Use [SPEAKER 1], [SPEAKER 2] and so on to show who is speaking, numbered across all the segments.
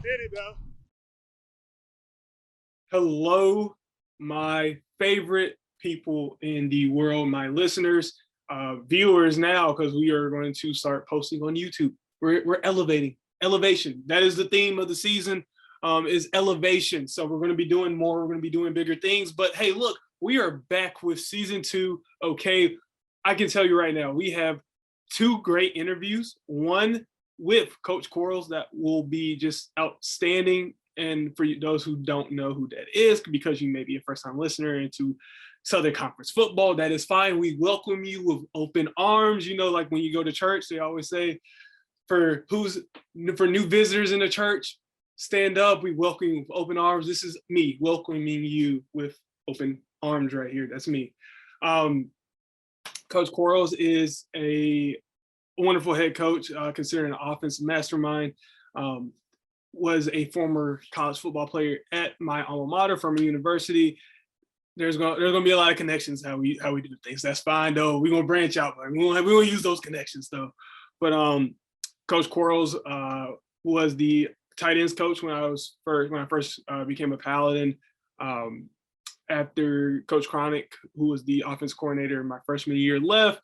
[SPEAKER 1] did it, though.
[SPEAKER 2] Hello, my favorite people in the world, my listeners, viewers now, because we are going to start posting on YouTube. We're elevating. Elevation. That is the theme of the season, is elevation. So we're going to be doing more. We're going to be doing bigger things. But hey, look, we are back with season 2. Okay, I can tell you right now, we have 2 great interviews. One with Coach Quarles that will be just outstanding. And for those who don't know who that is, because you may be a first-time listener into Southern Conference football, that is fine. We welcome you with open arms. You know, like when you go to church, they always say, for new visitors in the church, stand up. We welcome you with open arms. This is me welcoming you with open arms right here. That's me. Coach Quarles is a wonderful head coach, considered an offensive mastermind. Was a former college football player at my alma mater, Furman University. There's gonna be a lot of connections how we do things. That's fine though. We're gonna branch out, but we won't use those connections though. But Coach Quarles was the tight ends coach when I first became a Paladin. After Coach Cronick, who was the offense coordinator my freshman year, left,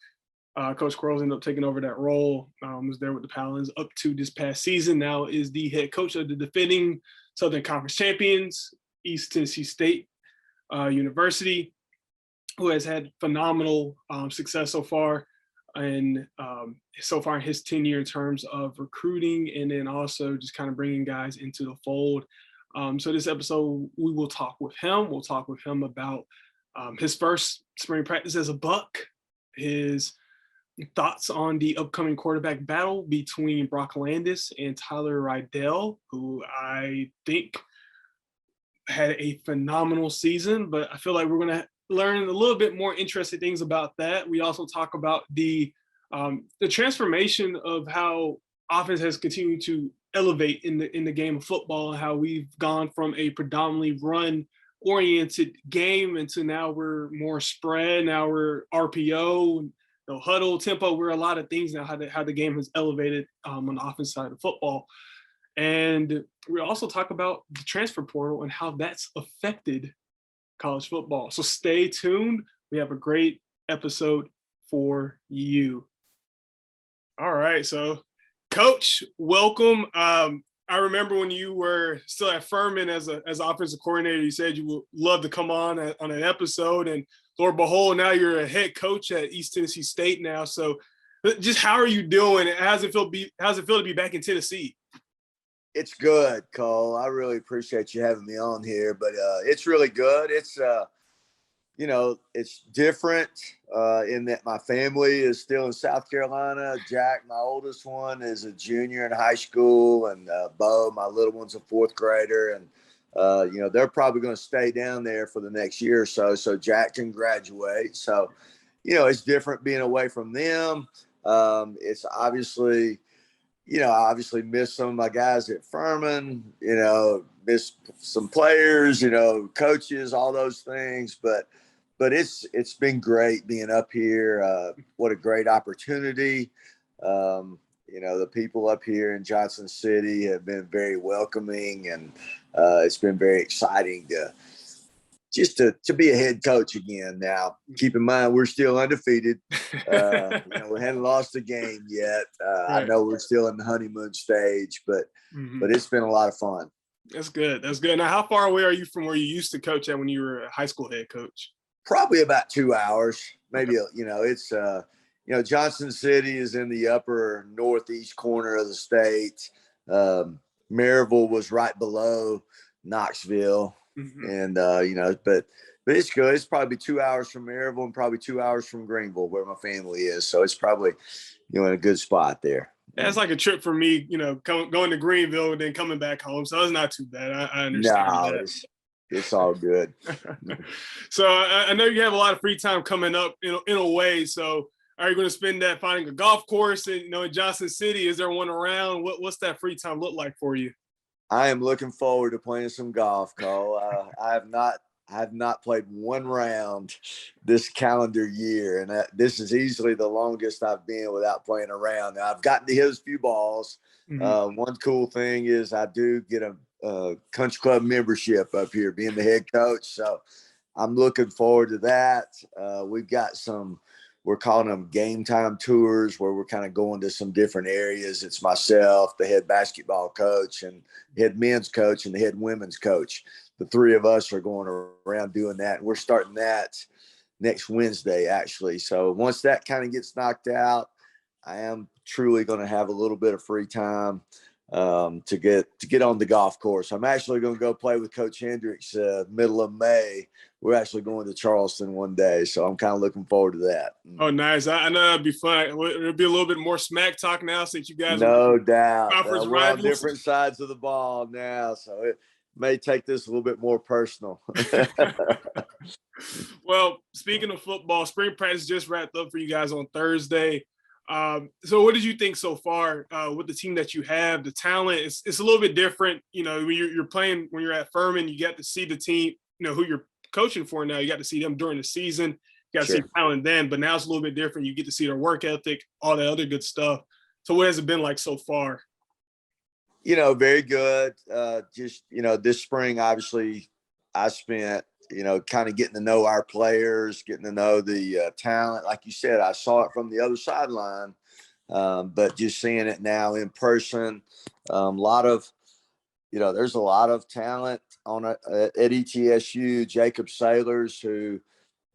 [SPEAKER 2] Coach Quarles ended up taking over that role. Was there with the Paladins up to this past season. Now is the head coach of the defending Southern Conference champions, East Tennessee State University, who has had phenomenal success so far, and so far in his tenure in terms of recruiting, and then also just kind of bringing guys into the fold. So this episode, we will talk with him. We'll talk with him about his first spring practice as a Buck, his thoughts on the upcoming quarterback battle between Brock Landis and Tyler Rydell, who I think had a phenomenal season, but I feel like we're going to learn a little bit more interesting things about that. We also talk about the transformation of how offense has continued to elevate in the game of football, and how we've gone from a predominantly run-oriented game into now we're more spread. Now we're RPO, huddle, tempo. We're a lot of things now. How the game has elevated on the offense side of football, and we also talk about the transfer portal and how that's affected college football. So stay tuned. We have a great episode for you. All right, so Coach, welcome. I remember when you were still at Furman as offensive coordinator, you said you would love to come on an episode, and Lord behold, now you're a head coach at East Tennessee State now. So just how are you doing? How's it feel to be back in Tennessee?
[SPEAKER 1] It's good, Cole. I really appreciate you having me on here, but it's really good. It's it's different in that my family is still in South Carolina. Jack, my oldest one, is a junior in high school, and Bo, my little one's a 4th grader, and they're probably going to stay down there for the next year or so Jack can graduate. So, it's different being away from them. It's obviously, I obviously miss some of my guys at Furman, miss some players, coaches, all those things. But it's been great being up here. What a great opportunity. The people up here in Johnson City have been very welcoming, and it's been very exciting to be a head coach again. Now, keep in mind, we're still undefeated. We haven't lost a game yet. Right. I know we're still in the honeymoon stage, but it's been a lot of fun.
[SPEAKER 2] That's good. That's good. Now, how far away are you from where you used to coach at when you were a high school head coach?
[SPEAKER 1] Probably about 2 hours. Maybe, it's Johnson City is in the upper northeast corner of the state. Maryville was right below Knoxville. And, but it's good. It's probably 2 hours from Maryville and probably 2 hours from Greenville, where my family is. So it's probably, in a good spot there.
[SPEAKER 2] That's like a trip for me, going to Greenville and then coming back home. So it's not too bad. I understand that.
[SPEAKER 1] It's all good.
[SPEAKER 2] So I know you have a lot of free time coming up in a way. So are you going to spend that finding a golf course in Johnson City? Is there one around? What's that free time look like for you?
[SPEAKER 1] I am looking forward to playing some golf, Cole. I have not I have not played one round this calendar year, and this is easily the longest I've been without playing a round. Now, I've gotten to hit a few balls. One cool thing is I do get a country club membership up here, being the head coach. So I'm looking forward to that. We've got we're calling them game time tours, where we're kind of going to some different areas. It's myself, the head basketball coach, and head men's coach, and the head women's coach. The three of us are going around doing that. And we're starting that next Wednesday, actually. So once that kind of gets knocked out, I am truly going to have a little bit of free time to get on the golf course. I'm actually going to go play with Coach Hendricks middle of May. We're actually going to Charleston one day, so I'm kind of looking forward to that.
[SPEAKER 2] Oh, nice. I know that'd be fun. It'll be a little bit more smack talk now, since you guys
[SPEAKER 1] no doubt.
[SPEAKER 2] conference
[SPEAKER 1] We're on
[SPEAKER 2] rivals.
[SPEAKER 1] different sides of the ball now, so it may take this a little bit more personal.
[SPEAKER 2] Well, speaking of football, spring practice just wrapped up for you guys on Thursday. So what did you think so far with the team that you have? The talent, it's a little bit different. You know, when you're playing, when you're at Furman, you get to see the team, you know, who you're coaching for now. You got to see them during the season. You got to see talent then, but now it's a little bit different. You get to see their work ethic, all that other good stuff. So what has it been like so far?
[SPEAKER 1] You know, very good. Just, you know, this spring, obviously, I spent, you know, kind of getting to know our players, getting to know the talent. Like you said, I saw it from the other sideline, but just seeing it now in person, a lot of, you know, there's a lot of talent at ETSU. Jacob Sailors, who,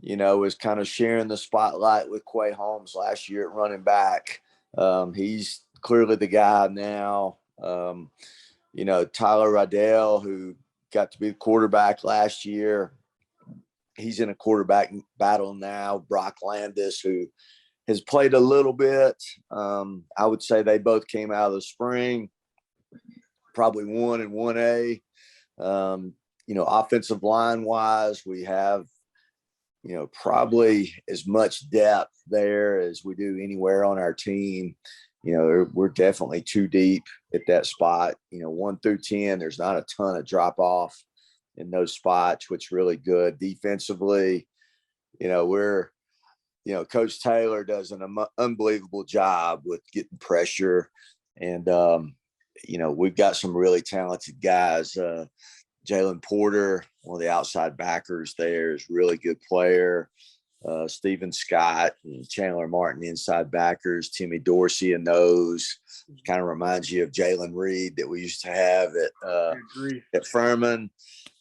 [SPEAKER 1] you know, was kind of sharing the spotlight with Quay Holmes last year at running back. He's clearly the guy now. You know, Tyler Riddell, who got to be the quarterback last year, he's in a quarterback battle now. Brock Landis, who has played a little bit. I would say they both came out of the spring, probably 1 and 1A. You know, offensive line wise, we have, you know, probably as much depth there as we do anywhere on our team. You know, we're definitely too deep at that spot. You know, 1 through 10, there's not a ton of drop off in those spots, which is really good. Defensively, you know, Coach Taylor does an unbelievable job with getting pressure. And, you know, we've got some really talented guys. Jalen Porter, one of the outside backers there, is a really good player. Stephen Scott and Chandler Martin, inside backers. Timmy Dorsey and those. Kind of reminds you of Jalen Reed that we used to have at Furman.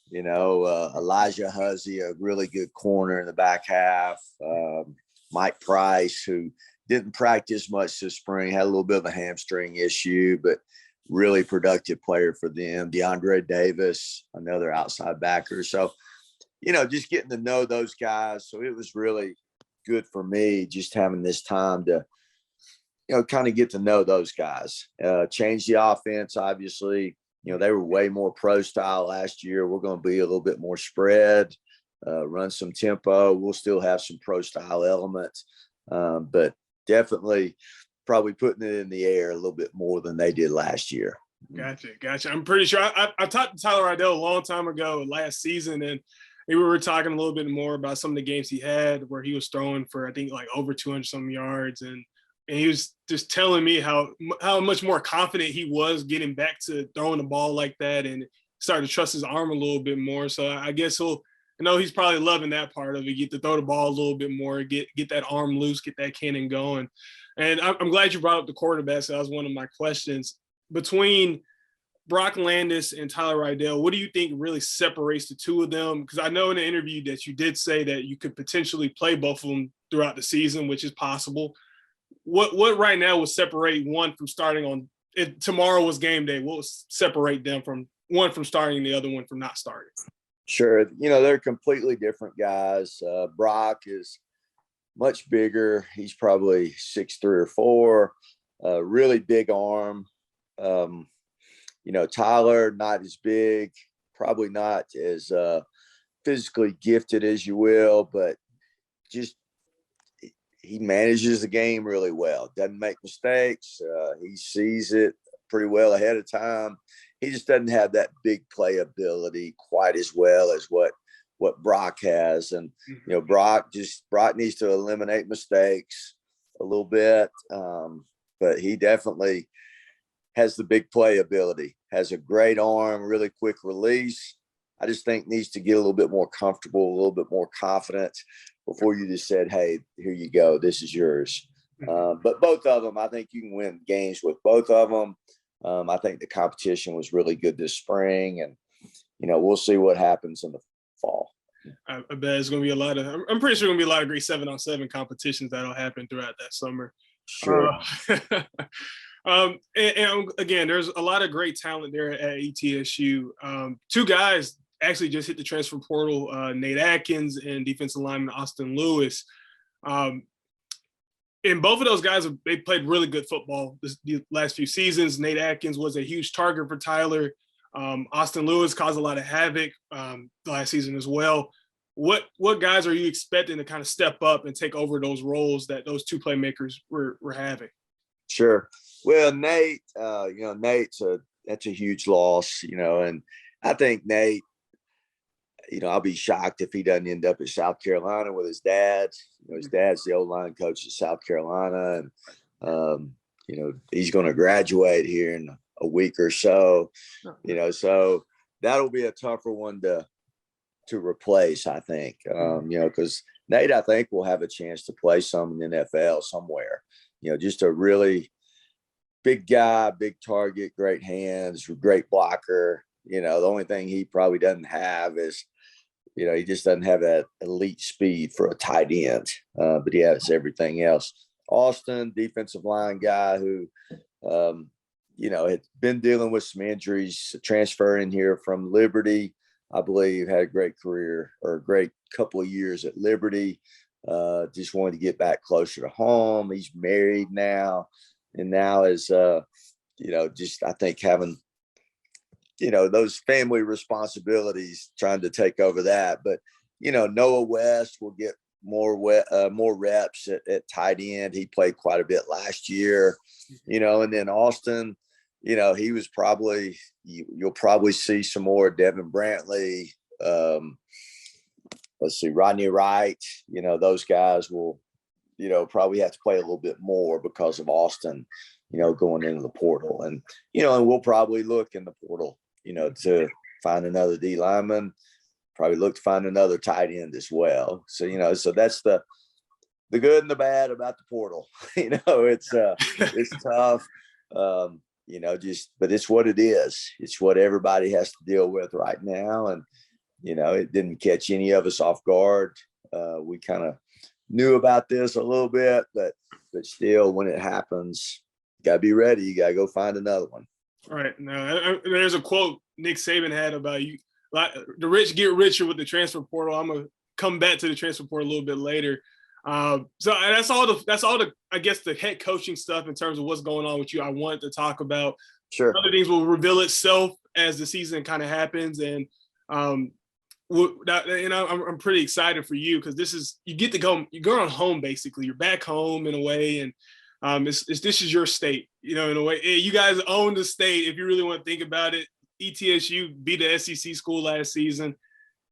[SPEAKER 1] You know, Elijah Huzzy, a really good corner in the back half. Mike Price, who didn't practice much this spring, had a little bit of a hamstring issue, but really productive player for them. DeAndre Davis, another outside backer. So, you know, just getting to know those guys. So it was really good for me just having this time to, you know, kind of get to know those guys. Change the offense, obviously. You know, they were way more pro style last year. We're going to be a little bit more spread, run some tempo. We'll still have some pro style elements, but definitely probably putting it in the air a little bit more than they did last year.
[SPEAKER 2] Gotcha. I'm pretty sure I talked to Tyler Riddell a long time ago last season, and we were talking a little bit more about some of the games he had where he was throwing for, I think, like over 200 some yards. And he was just telling me how much more confident he was getting back to throwing the ball like that, and started to trust his arm a little bit more. So I guess he's probably loving that part of it, get to throw the ball a little bit more, get that arm loose, get that cannon going. And I'm glad you brought up the quarterbacks. So that was one of my questions. Between Brock Landis and Tyler Riddell, what do you think really separates the two of them? Because I know in the interview that you did say that you could potentially play both of them throughout the season, which is possible. What right now would separate one from starting on – if tomorrow was game day, what would separate them from one from starting and the other one from not starting?
[SPEAKER 1] Sure. You know, they're completely different guys. Brock is much bigger. He's probably 6'3" or 4", really big arm. You know, Tyler, not as big, probably not as physically gifted as you will, but just he manages the game really well. Doesn't make mistakes. He sees it pretty well ahead of time. He just doesn't have that big play ability quite as well as what what Brock has. And,
[SPEAKER 2] Mm-hmm.
[SPEAKER 1] you know, Brock needs to eliminate mistakes a little bit. But he definitely has the big play ability, has a great arm, really quick release. I just think needs to get a little bit more comfortable, a little bit more confident before you just said, hey, here you go, this is yours. But both of them, I think you can win games with both of them. I think the competition was really good this spring, and, you know, we'll see what happens in the fall.
[SPEAKER 2] I bet it's going to be a lot of, I'm pretty sure going to be a lot of great 7-on-7 competitions that'll happen throughout that summer.
[SPEAKER 1] Sure.
[SPEAKER 2] And again, there's a lot of great talent there at ETSU. Two guys actually just hit the transfer portal, Nate Atkins and defensive lineman Austin Lewis. And both of those guys, they played really good football the last few seasons. Nate Atkins was a huge target for Tyler. Austin Lewis caused a lot of havoc last season as well. What guys are you expecting to kind of step up and take over those roles that those two playmakers were having?
[SPEAKER 1] Sure. Well, Nate, you know, that's a huge loss, you know, and I think Nate, you know, I'll be shocked if he doesn't end up at South Carolina with his dad. You know, his dad's the O-line coach at South Carolina, and you know, he's going to graduate here in a week or so. You know, so that'll be a tougher one to replace, I think. You know, because Nate, I think, will have a chance to play some in the NFL somewhere. You know, just a really big guy, big target, great hands, great blocker. You know, the only thing he probably doesn't have is, you know, he just doesn't have that elite speed for a tight end, but he has everything else. Austin, defensive line guy who, you know, had been dealing with some injuries, transferring here from Liberty, I believe, had a great career or a great couple of years at Liberty. Just wanted to get back closer to home. He's married now, and now is, you know, just I think having, you know, those family responsibilities, trying to take over that. But, you know, Noah West will get more reps at tight end. He played quite a bit last year, you know, and then Austin, you know, he was probably, you'll probably see some more Devin Brantley. Let's see, Rodney Wright, you know, those guys will, you know, probably have to play a little bit more because of Austin, you know, going into the portal. And, you know, and we'll probably look in the portal, you know, to find another D lineman, probably look to find another tight end as well. So, you know, so that's the good and the bad about the portal. You know, it's tough, you know, but it's what it is. It's what everybody has to deal with right now. And, you know, it didn't catch any of us off guard. We kind of knew about this a little bit, but still, when it happens, you got to be ready. You got to go find another one.
[SPEAKER 2] All right. Now, there's a quote Nick Saban had about you, like, the rich get richer with the transfer portal. I'm going to come back to the transfer portal a little bit later. So that's all the, I guess, the head coaching stuff in terms of what's going on with you. I wanted to talk about.
[SPEAKER 1] Sure.
[SPEAKER 2] Other things will reveal itself as the season kind of happens. And, you know, I'm pretty excited for you because this is, you get to go, you're going home, basically. You're back home in a way. And this is your state, you know, in a way. You guys own the state. If you really want to think about it, ETSU beat the SEC school last season.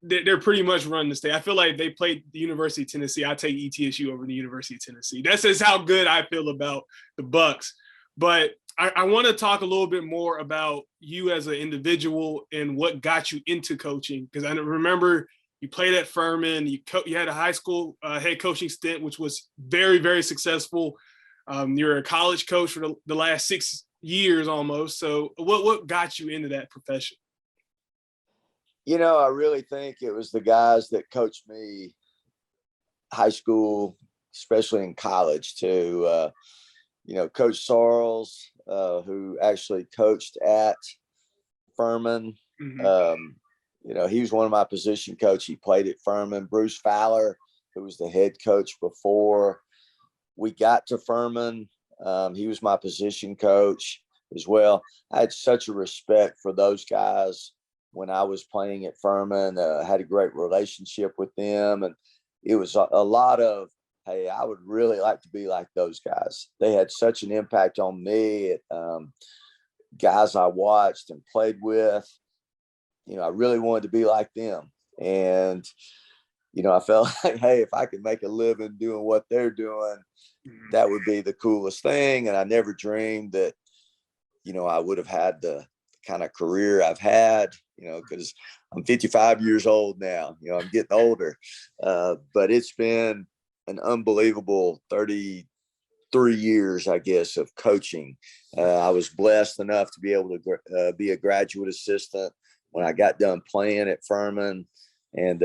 [SPEAKER 2] They're pretty much running the state. I feel like they played the University of Tennessee. I take ETSU over the University of Tennessee. That's just how good I feel about the Bucks. But I want to talk a little bit more about you as an individual and what got you into coaching. Because I remember you played at Furman. You had a high school head coaching stint, which was very, very successful. You're a college coach for the last 6 years almost. So what got you into that profession?
[SPEAKER 1] You know, I really think it was the guys that coached me high school, especially in college too. You know, Coach Sarles, who actually coached at Furman.
[SPEAKER 2] Mm-hmm.
[SPEAKER 1] You know, he was one of my position coach. He played at Furman. Bruce Fowler, who was the head coach before we got to Furman. He was my position coach as well. I had such a respect for those guys when I was playing at Furman. Had a great relationship with them. And it was a lot of, hey, I would really like to be like those guys. They had such an impact on me. Guys I watched and played with, you know, I really wanted to be like them. And, I felt like, hey, if I could make a living doing what they're doing, that would be the coolest thing. And I never dreamed that, I would have had the kind of career I've had, because I'm 55 years old now. I'm getting older. But it's been an unbelievable 33 years, I guess, of coaching. I was blessed enough to be able to be a graduate assistant when I got done playing at Furman. And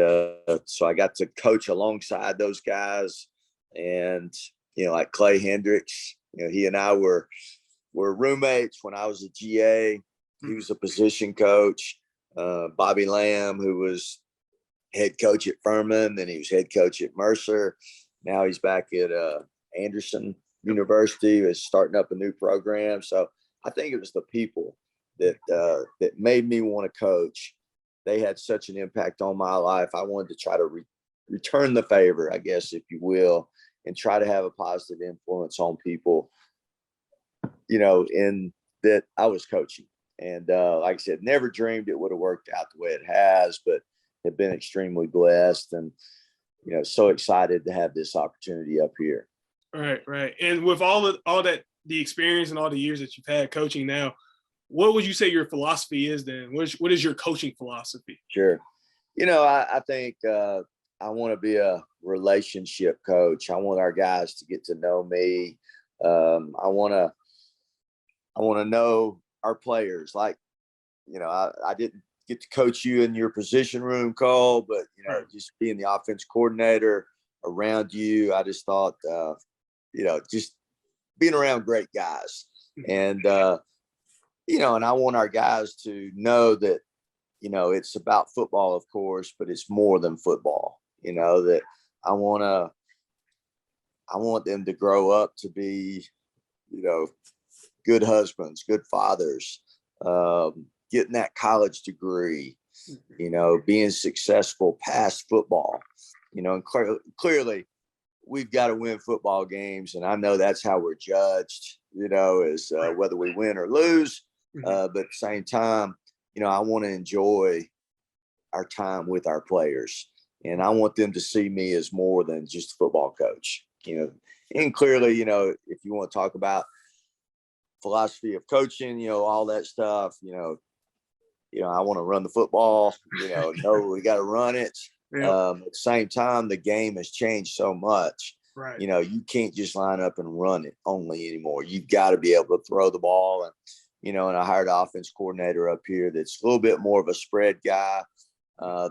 [SPEAKER 1] so I got to coach alongside those guys. And, like Clay Hendricks, he and I were roommates when I was a GA. He was a position coach. Bobby Lamb, who was head coach at Furman, then he was head coach at Mercer. Now he's back at Anderson University, is starting up a new program. So I think it was the people that made me want to coach. They had such an impact on my life. I wanted to try to return the favor, I guess, if you will, and try to have a positive influence on people, in that I was coaching. And like I said, never dreamed it would have worked out the way it has, but have been extremely blessed and, so excited to have this opportunity up here.
[SPEAKER 2] Right. And with all that, the experience and all the years that you've had coaching now, what would you say your philosophy is then? What is your coaching philosophy?
[SPEAKER 1] Sure. I think I want to be a relationship coach. I want our guys to get to know me. I want to know our players. Like, I didn't get to coach you in your position room, Cole, but, just being the offense coordinator around you, I just thought, just being around great guys. And, and I want our guys to know that, it's about football, of course, but it's more than football, that I want them to grow up to be, good husbands, good fathers, getting that college degree, being successful past football, and clearly we've got to win football games. And I know that's how we're judged, is whether we win or lose. But at the same time, I want to enjoy our time with our players. And I want them to see me as more than just a football coach, and clearly, if you want to talk about philosophy of coaching, all that stuff, I want to run the football, know we got to run it. Yep. At the same time, the game has changed so much.
[SPEAKER 2] Right.
[SPEAKER 1] You can't just line up and run it only anymore. You've got to be able to throw the ball. And, and I hired an offense coordinator up here that's a little bit more of a spread guy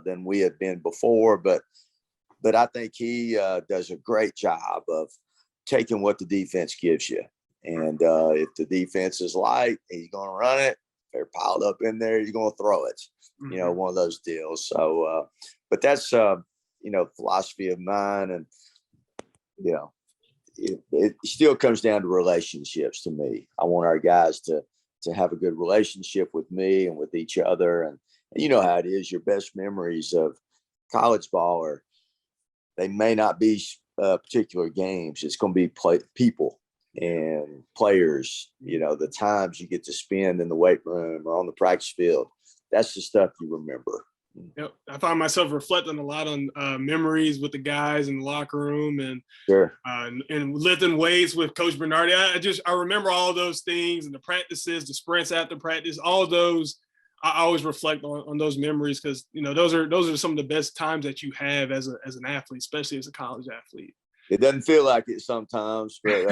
[SPEAKER 1] than we have been before. But I think he does a great job of taking what the defense gives you. And if the defense is light, he's going to run it. If they're piled up in there, he's going to throw it. One of those deals. So, but that's, philosophy of mine. And, it still comes down to relationships to me. I want our guys to have a good relationship with me and with each other. And you know how it is. Your best memories of college ball they may not be particular games. It's going to be people and players, the times you get to spend in the weight room or on the practice field. That's the stuff you remember.
[SPEAKER 2] Yep. I find myself reflecting a lot on memories with the guys in the locker room and
[SPEAKER 1] sure.
[SPEAKER 2] And lifting weights with Coach Bernardi. I remember all those things and the practices, the sprints after practice, all those. I always reflect on those memories because those are some of the best times that you have as an athlete, especially as a college athlete.
[SPEAKER 1] It doesn't feel like it sometimes, but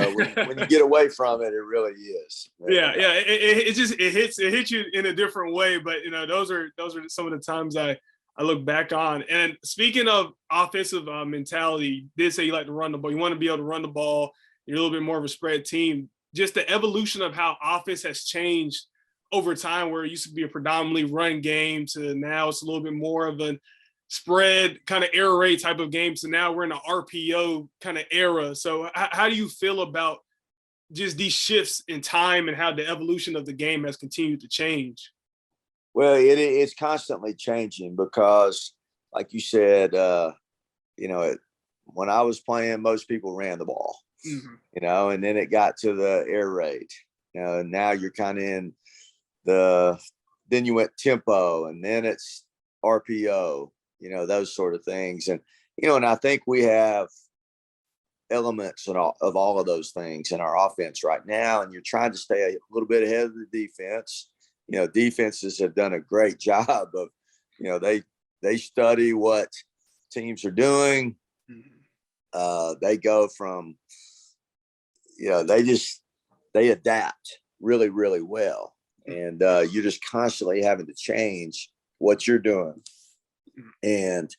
[SPEAKER 1] when you get away from it, it really is.
[SPEAKER 2] Yeah. It hits you in a different way. But those are some of the times I look back on. And speaking of offensive mentality, you did say you like to run the ball. You want to be able to run the ball. You're a little bit more of a spread team. Just the evolution of how offense has changed over time, where it used to be a predominantly run game to now it's a little bit more of a spread kind of air raid type of game. So now we're in an RPO kind of era. So how do you feel about just these shifts in time and how the evolution of the game has continued to change?
[SPEAKER 1] Well, it's constantly changing because, like you said, when I was playing, most people ran the ball, and then it got to the air raid. Now you're kind of in then you went tempo, and then it's RPO, those sort of things. And, and I think we have elements of all of those things in our offense right now. And you're trying to stay a little bit ahead of the defense. Defenses have done a great job of, they study what teams are doing. They go from, they adapt really, really well. And you're just constantly having to change what you're doing. And,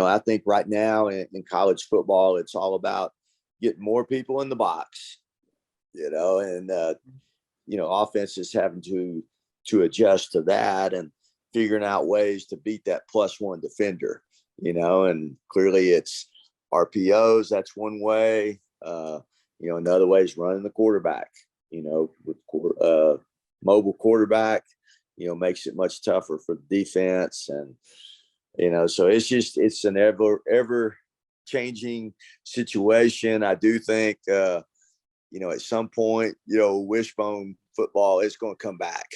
[SPEAKER 1] I think right now in college football, it's all about getting more people in the box, and, offenses having to adjust to that and figuring out ways to beat that +1 defender, and clearly it's RPOs. That's one way. Another way is running the quarterback, with mobile quarterback, makes it much tougher for the defense. And, so it's an ever changing situation. I do think, at some point, wishbone football is going to come back.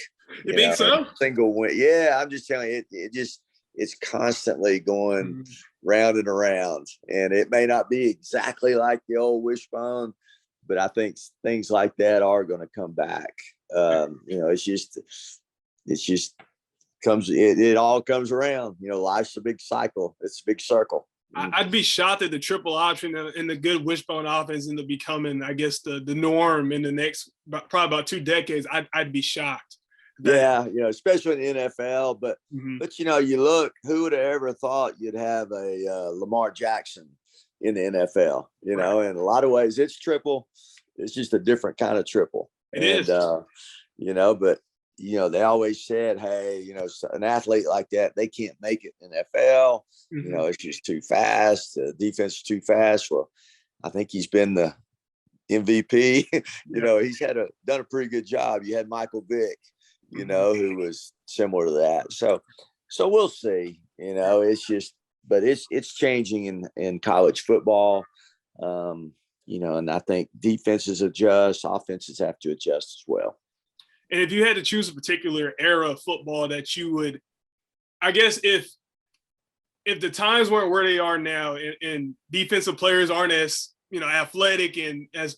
[SPEAKER 2] You think so?
[SPEAKER 1] Single win. Yeah. I'm just telling you, it's constantly going round and around, and it may not be exactly like the old wishbone, but I think things like that are going to come back. It's just it all comes around. Life's a big cycle. It's a big circle.
[SPEAKER 2] I'd be shocked that the triple option and the good wishbone offense end up becoming, I guess, the norm in the next probably about 2 decades. I'd be shocked.
[SPEAKER 1] Yeah, especially in the NFL. But you look, who would have ever thought you'd have a Lamar Jackson in the NFL?
[SPEAKER 2] Right.
[SPEAKER 1] In a lot of ways, it's triple. It's just a different kind of triple.
[SPEAKER 2] It is.
[SPEAKER 1] But they always said, hey, an athlete like that, they can't make it in the NFL. It's just too fast. The defense is too fast. Well, I think he's been the MVP. He's done a pretty good job. You had Michael Vick, who was similar to that. So we'll see. It's just, but it's changing in college football. And I think defenses adjust, offenses have to adjust as well.
[SPEAKER 2] And if you had to choose a particular era of football that you would, I guess, if the times weren't where they are now, and defensive players aren't as athletic and as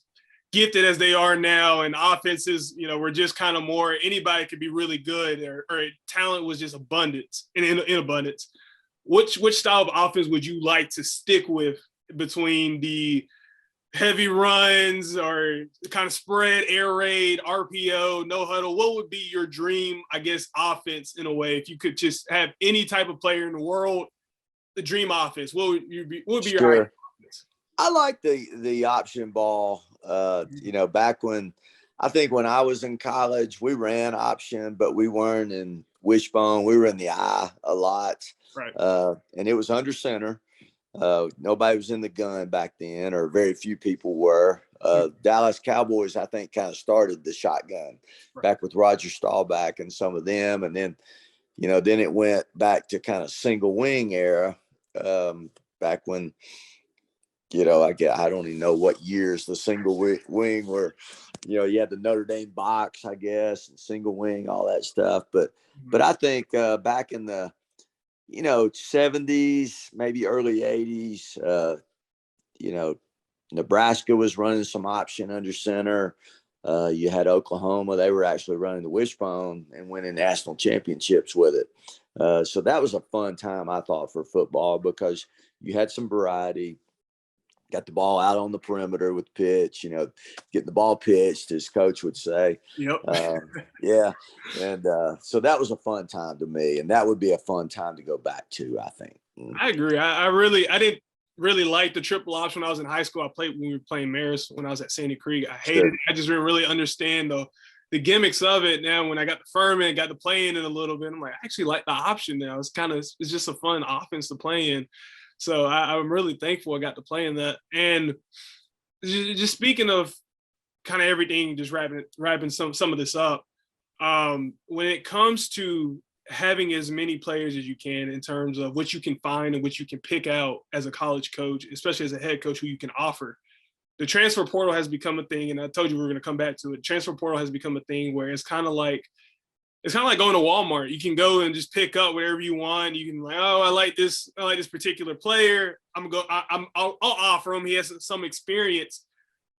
[SPEAKER 2] gifted as they are now, and offenses, were just kind of more anybody could be really good, or talent was just abundance in abundance. Which style of offense would you like to stick with between the heavy runs or kind of spread, air raid, RPO, no huddle? What would be your dream, I guess, offense in a way? If you could just have any type of player in the world, the dream offense, what would be your offense?
[SPEAKER 1] I like the option ball. Back when I was in college, we ran option, but we weren't in wishbone. We were in the eye a lot.
[SPEAKER 2] Right.
[SPEAKER 1] And it was under center. Nobody was in the gun back then, or very few people were. Dallas Cowboys, I think, kind of started the shotgun back with Roger Staubach and some of them. And then, then it went back to kind of single wing era, back when, I don't even know what years the single wing were, you had the Notre Dame box, I guess, and single wing, all that stuff. But I think back in the, 70s, maybe early 80s, Nebraska was running some option under center. You had Oklahoma. They were actually running the wishbone and winning national championships with it. So that was a fun time, I thought, for football, because you had some variety. Got the ball out on the perimeter with pitch, getting the ball pitched, as coach would say.
[SPEAKER 2] Yep.
[SPEAKER 1] Yeah. And so that was a fun time to me. And that would be a fun time to go back to, I think.
[SPEAKER 2] I agree. I didn't really like the triple option when I was in high school. I played when we were playing Marist when I was at Sandy Creek. I hated it. I just didn't really understand the gimmicks of it. Now, when I got the Furman, got to play in it a little bit, I'm like, I actually like the option now. It's just a fun offense to play in. So I'm really thankful I got to play in that. And just speaking of kind of everything, just wrapping some of this up, when it comes to having as many players as you can in terms of what you can find and what you can pick out as a college coach, especially as a head coach who you can offer, the transfer portal has become a thing. And I told you we were going to come back to it. Transfer portal has become a thing where it's kind of like it's kind of like going to Walmart. You can go and just pick up whatever you want. You can oh, I like this particular player. I'll offer him. He has some experience.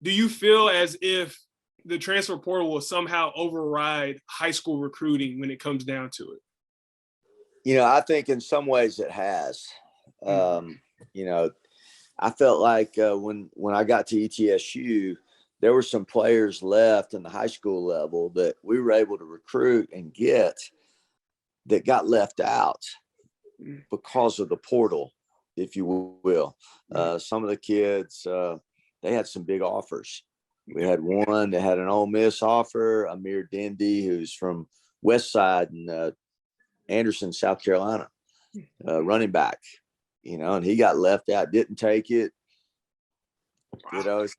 [SPEAKER 2] Do you feel as if the transfer portal will somehow override high school recruiting when it comes down to it?
[SPEAKER 1] I think in some ways it has. I felt like when I got to ETSU, there were some players left in the high school level that we were able to recruit and get that got left out because of the portal, if you will. Some of the kids, they had some big offers. We had one that had an Ole Miss offer, Amir Dindy, who's from West Side in Anderson, South Carolina, running back, and he got left out, didn't take it.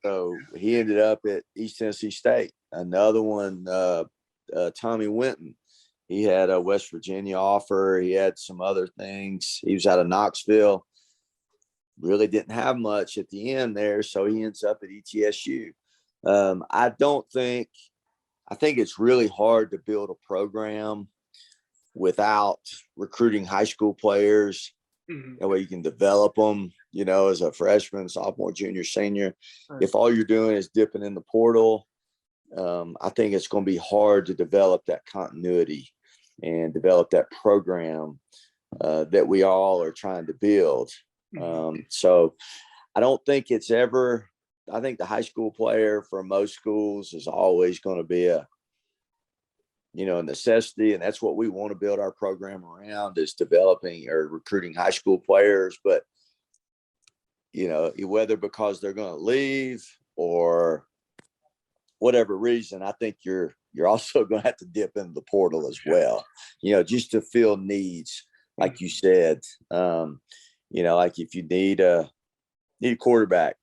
[SPEAKER 1] So he ended up at East Tennessee State. Another one, Tommy Winton, he had a West Virginia offer. He had some other things. He was out of Knoxville. Really didn't have much at the end there, so he ends up at ETSU. I think it's really hard to build a program without recruiting high school players. That way you can develop them, as a freshman, sophomore, junior, senior. Right. If all you're doing is dipping in the portal, I think it's going to be hard to develop that continuity and develop that program that we all are trying to build. So I don't think I think the high school player for most schools is always going to be a necessity. And that's what we want to build our program around, is developing or recruiting high school players. But, whether because they're going to leave or whatever reason, I think you're also going to have to dip into the portal as well, just to fill needs, like you said. Like if you need a quarterback,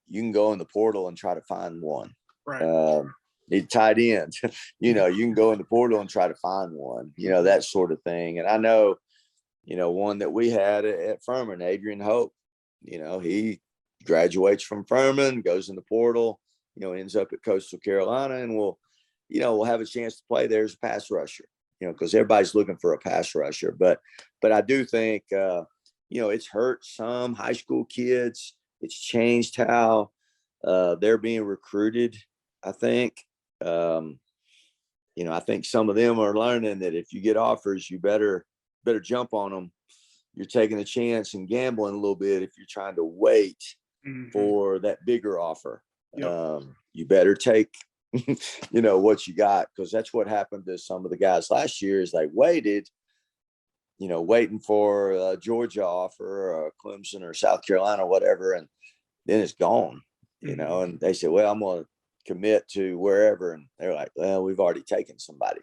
[SPEAKER 1] you can go in the portal and try to find one.
[SPEAKER 2] Right.
[SPEAKER 1] Need tight ends, you can go in the portal and try to find one, that sort of thing. And I know, one that we had at Furman, Adrian Hope, he graduates from Furman, goes in the portal, ends up at Coastal Carolina, and we'll have a chance to play there as a pass rusher, because everybody's looking for a pass rusher. But I do think, it's hurt some high school kids. It's changed how they're being recruited, I think. I think some of them are learning that if you get offers, you better jump on them. You're taking a chance and gambling a little bit if you're trying to wait for that bigger offer. Yep. You better take, what you got, because that's what happened to some of the guys last year. Is they waited, waiting for a Georgia offer or Clemson or South Carolina or whatever, and then it's gone. And they said, well, I'm going to commit to wherever, and they're like, well, we've already taken somebody.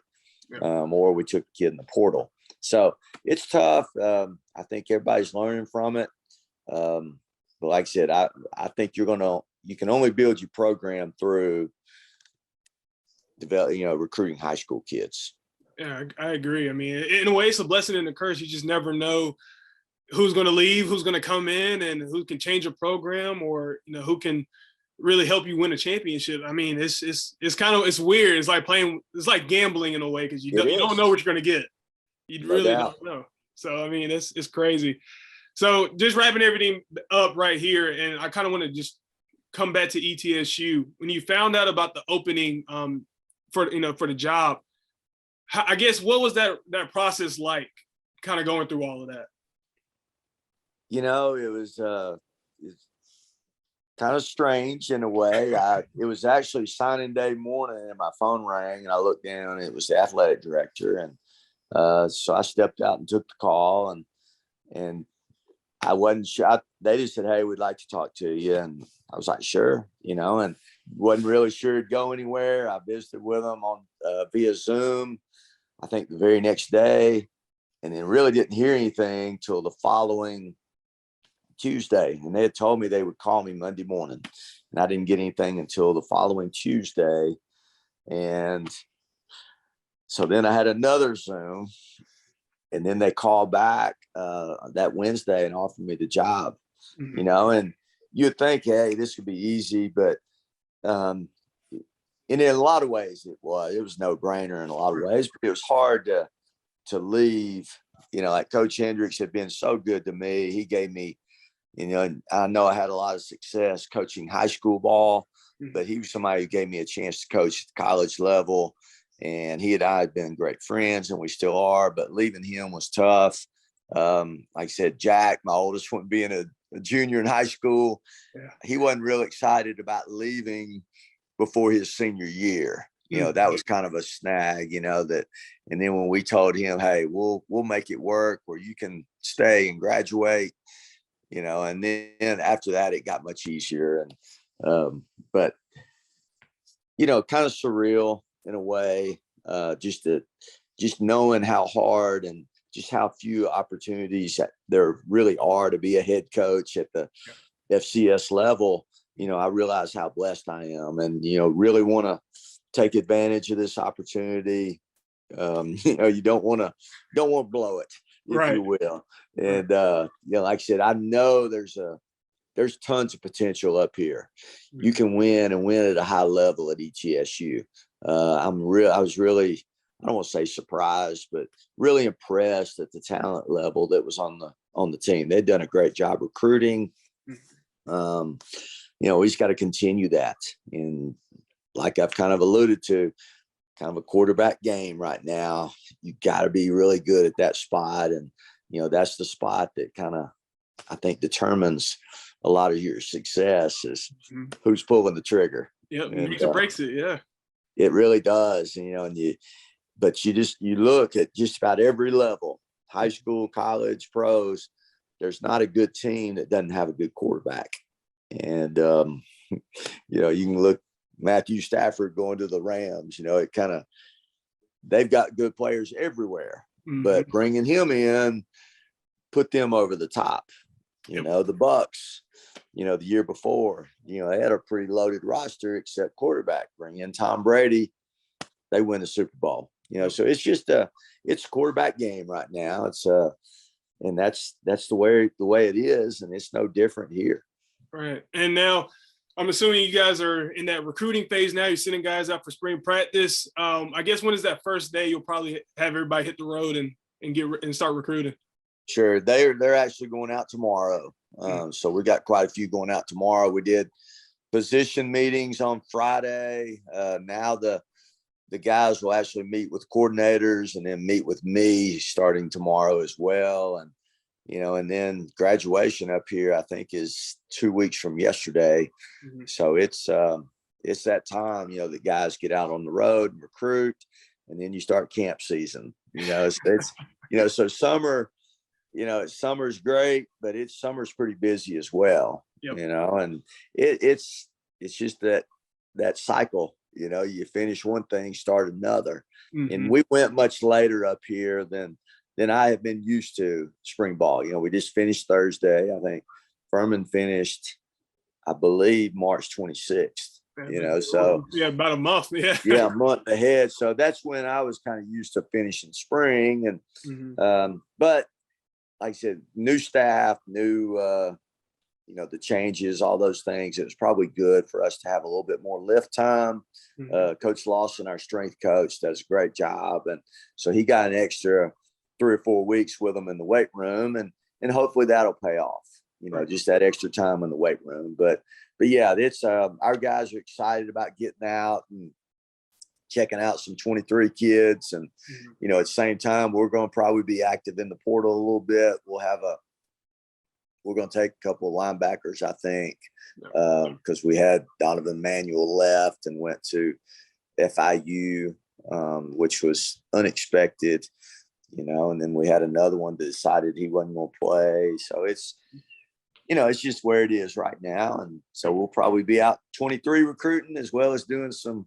[SPEAKER 1] Or we took a kid in the portal. So it's tough. I think everybody's learning from it. But like I said, I think you can only build your program through recruiting high school kids.
[SPEAKER 2] Yeah, I agree. I mean, in a way, it's a blessing and a curse. You just never know who's going to leave, who's going to come in, and who can change a program, or who can really help you win a championship. I mean, it's weird. It's like gambling in a way, because you don't know what you're going to get. You really don't know. So I mean, it's crazy. So just wrapping everything up right here, and I kind of want to just come back to ETSU. When you found out about the opening for the job, I guess what was that process like, kind of going through all of that?
[SPEAKER 1] It was kind of strange in a way. It was actually signing day morning, and my phone rang, and I looked down, and it was the athletic director. And so I stepped out and took the call, and I wasn't sure. They just said, hey, we'd like to talk to you. And I was like, sure, and wasn't really sure it'd go anywhere. I visited with them on via Zoom, I think the very next day, and then really didn't hear anything till the following Tuesday. And they had told me they would call me Monday morning, and I didn't get anything until the following Tuesday. And so then I had another Zoom, and then they called back that Wednesday and offered me the job, and you'd think, hey, this could be easy, but And in a lot of ways it was no brainer in a lot of ways, but it was hard to leave. Like Coach Hendricks had been so good to me. He gave me, I know I had a lot of success coaching high school ball, but he was somebody who gave me a chance to coach at the college level. And he and I had been great friends, and we still are, but leaving him was tough. Like I said, Jack, my oldest one, being a junior in high school, he wasn't real excited about leaving before his senior year. That was kind of a snag, that. And then when we told him, hey, we'll make it work where you can stay and graduate, and then after that, it got much easier. And, but, kind of surreal in a way, just knowing how hard and just how few opportunities that there really are to be a head coach at the FCS level. I realize how blessed I am, and, really want to take advantage of this opportunity. You don't want to blow it, if you will. And, like I said, I know there's tons of potential up here. You can win and win at a high level at ETSU. I was really, I don't want to say surprised, but really impressed at the talent level that was on the team. They'd done a great job recruiting. We just got to continue that. And like I've kind of alluded to, kind of a quarterback game right now. You got to be really good at that spot. And, that's the spot that kind of, I think, determines a lot of your success is who's pulling the trigger.
[SPEAKER 2] Yep, makes or breaks it. Yeah,
[SPEAKER 1] it really does. But you look at just about every level, high school, college, pros. There's not a good team that doesn't have a good quarterback. And you can look Matthew Stafford going to the Rams. It kind of, they've got good players everywhere, but bringing him in put them over the top. The Bucks, the year before, they had a pretty loaded roster except quarterback. Bring in Tom Brady, they win the Super Bowl. So it's just it's a quarterback game right now. It's and that's the way it is, and it's no different here.
[SPEAKER 2] Right. And now I'm assuming you guys are in that recruiting phase now. You're sending guys out for spring practice. I guess when is that first day you'll probably have everybody hit the road and start recruiting?
[SPEAKER 1] Sure. They're actually going out tomorrow. So we got quite a few going out tomorrow. We did position meetings on Friday. Now the guys will actually meet with coordinators and then meet with me starting tomorrow as well. And, and then graduation up here, I think, is 2 weeks from yesterday. So it's that time, the guys get out on the road and recruit, and then you start camp season, so summer, summer's great, but summer's pretty busy as well, and it's just that cycle, you finish one thing, start another. And we went much later up here than I have been used to spring ball. We just finished Thursday. I think Furman finished, I believe, March 26th. So
[SPEAKER 2] about a month.
[SPEAKER 1] A month ahead. So that's when I was kind of used to finishing spring. And but like I said, new staff, new the changes, all those things. It was probably good for us to have a little bit more lift time. Coach Lawson, our strength coach, does a great job, and so he got an extra 3 or 4 weeks with them in the weight room, and hopefully that'll pay off. Just that extra time in the weight room. But yeah, it's our guys are excited about getting out and checking out some 23 kids, and at the same time, we're going to probably be active in the portal a little bit. We're going to take a couple of linebackers, I think, because we had Donovan Manuel left and went to FIU, which was unexpected, and then we had another one that decided he wasn't going to play. So it's just where it is right now. And so we'll probably be out 23 recruiting as well as doing some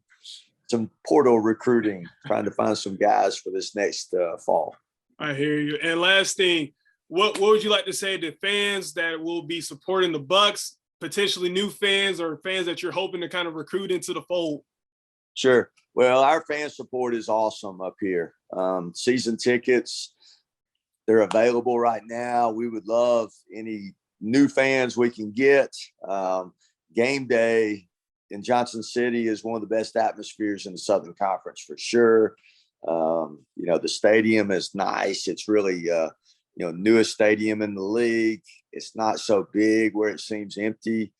[SPEAKER 1] portal recruiting, trying to find some guys for this next fall.
[SPEAKER 2] I hear you. And last thing, what would you like to say to fans that will be supporting the Bucks, potentially new fans or fans that you're hoping to kind of recruit into the fold?
[SPEAKER 1] Sure. Well, our fan support is awesome up here. Season tickets, they're available right now. We would love any new fans we can get. Game day in Johnson City is one of the best atmospheres in the Southern Conference for sure. The stadium is nice. It's really, newest stadium in the league. It's not so big where it seems empty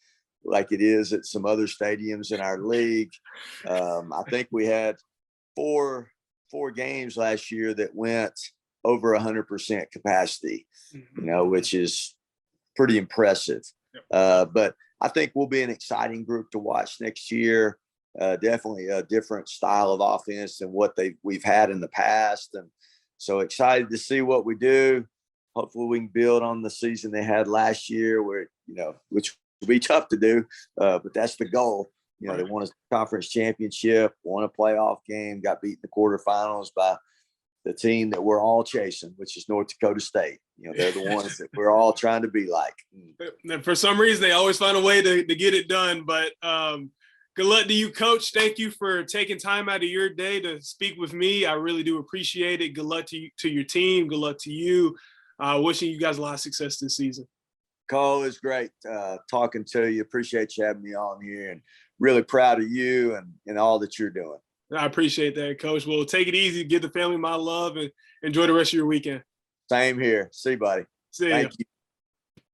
[SPEAKER 1] like it is at some other stadiums in our league. I think we had four games last year that went over 100% capacity, which is pretty impressive. But I think we'll be an exciting group to watch next year. Definitely a different style of offense than what we've had in the past. And so excited to see what we do. Hopefully we can build on the season they had last year where, which will be tough to do, but that's the goal. They won a conference championship, won a playoff game, got beat in the quarterfinals by the team that we're all chasing, which is North Dakota State. They're the ones that we're all trying to be like.
[SPEAKER 2] For some reason, they always find a way to get it done. But good luck to you, Coach. Thank you for taking time out of your day to speak with me. I really do appreciate it. Good luck to your team. Good luck to you. Wishing you guys a lot of success this season.
[SPEAKER 1] Cole, it's great talking to you. Appreciate you having me on here, and really proud of you and all that you're doing.
[SPEAKER 2] I appreciate that, Coach. Well, take it easy. Give the family my love and enjoy the rest of your weekend.
[SPEAKER 1] Same here. See you, buddy.
[SPEAKER 2] See you.
[SPEAKER 1] Thank you.